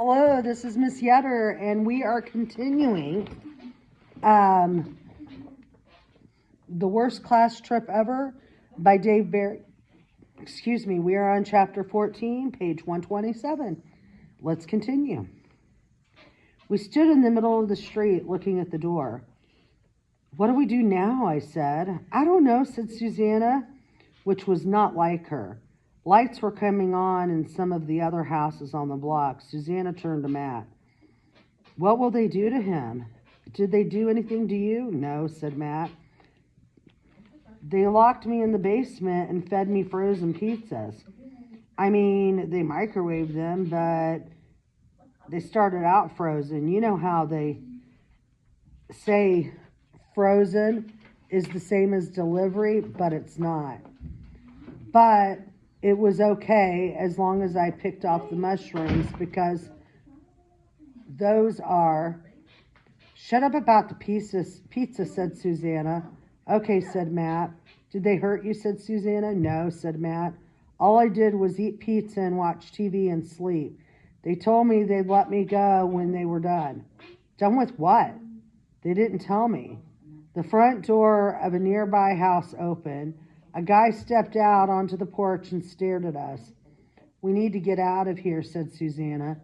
Hello, this is Miss Yetter, and we are continuing The Worst Class Trip Ever by Dave Barry. Excuse me, we are on chapter 14, page 127. Let's continue. We stood in the middle of the street looking at the door. What do we do now? I said. I don't know, said Susanna, which was not like her. Lights were coming on in some of the other houses on the block. Susanna turned to Matt. What will they do to him? Did they do anything to you? No, said Matt. They locked me in the basement and fed me frozen pizzas. I mean, they microwaved them, but they started out frozen. You know how they say frozen is the same as delivery, but it's not. But it was okay as long as I picked off the mushrooms because those are... Shut up about the pizza, said Susanna. Okay, said Matt. Did they hurt you, said Susanna. No, said Matt. All I did was eat pizza and watch TV and sleep. They told me they'd let me go when they were done. Done with what? They didn't tell me. The front door of a nearby house opened. A guy stepped out onto the porch and stared at us. We need to get out of here, said Susanna.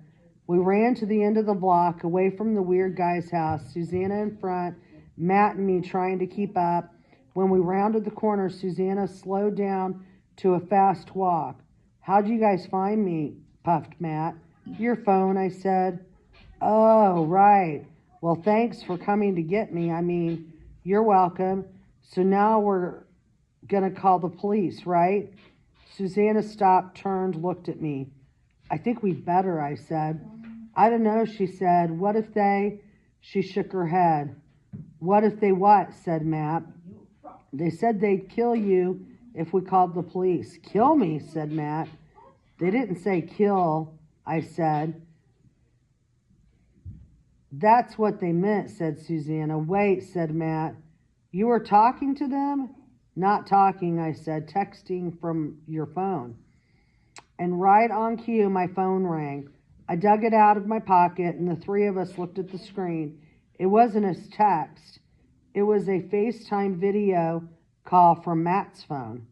We ran to the end of the block, away from the weird guy's house, Susanna in front, Matt and me trying to keep up. When we rounded the corner, Susanna slowed down to a fast walk. How'd you guys find me? Puffed Matt. Your phone, I said. Oh, right. Well, thanks for coming to get me. I mean, you're welcome. So now we're gonna call the police, right? Susanna stopped, turned, looked at me. I think we'd better, I said. I don't know, she said. What if they... She shook her head. What if they what? Said Matt. They said they'd kill you if we called the police. Kill me, said Matt. They didn't say kill, I said. That's what they meant, said Susanna. Wait, said Matt. You were talking to them? Not talking, I said, texting from your phone. And right on cue, my phone rang. I dug it out of my pocket, and the three of us looked at the screen. It wasn't a text. It was a FaceTime video call from Matt's phone.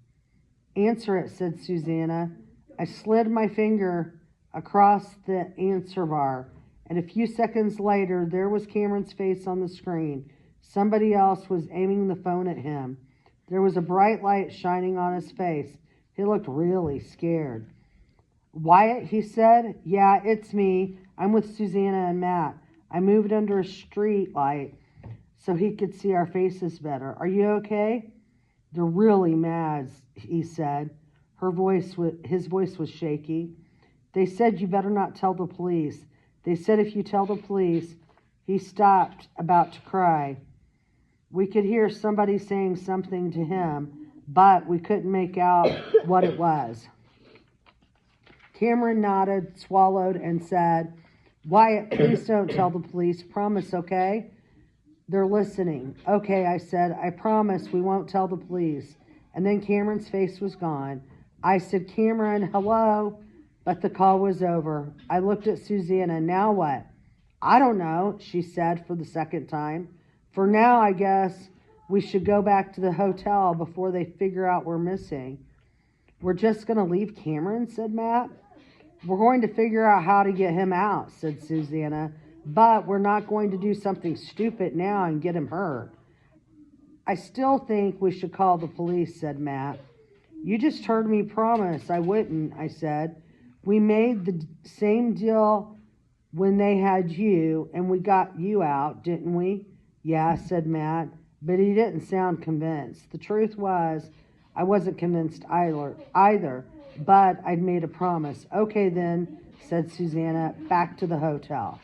Answer it, said Susanna. I slid my finger across the answer bar, and a few seconds later, there was Cameron's face on the screen. Somebody else was aiming the phone at him. There was a bright light shining on his face. He looked really scared. Wyatt, he said. Yeah, it's me. I'm with Susanna and Matt. I moved under a street light so he could see our faces better. Are you okay? They're really mad, he said. His voice was shaky. They said you better not tell the police. They said if you tell the police... He stopped, about to cry. We could hear somebody saying something to him, but we couldn't make out what it was. Cameron nodded, swallowed, and said, Wyatt, please don't tell the police. Promise, okay? They're listening. Okay, I said, I promise we won't tell the police. And then Cameron's face was gone. I said, Cameron, hello? But the call was over. I looked at Susanna. Now what? I don't know, she said for the second time. For now, I guess we should go back to the hotel before they figure out we're missing. We're just going to leave Cameron, said Matt. We're going to figure out how to get him out, said Susanna. But we're not going to do something stupid now and get him hurt. I still think we should call the police, said Matt. You just heard me promise I wouldn't, I said. We made the same deal when they had you, and we got you out, didn't we? Yeah, said Matt, but he didn't sound convinced. The truth was, I wasn't convinced either, but I'd made a promise. Okay then, said Susanna, back to the hotel.